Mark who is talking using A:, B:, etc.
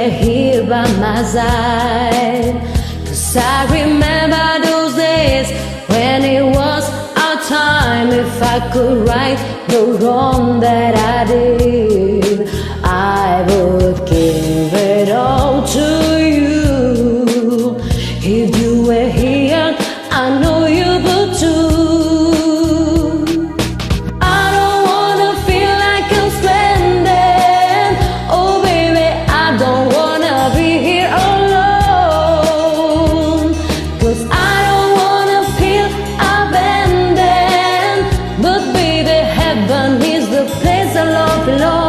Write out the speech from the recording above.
A: were here by my side. 'Cause I remember those days when it was our time. If I could right the wrong that I did, I would give it all to you. If you were here, I know you would too. I don't wanna feel like I'm stranded. Oh baby, I don't wanna be here alone. 'Cause I don't wanna feel abandoned. But baby, heaven is the place I love alone.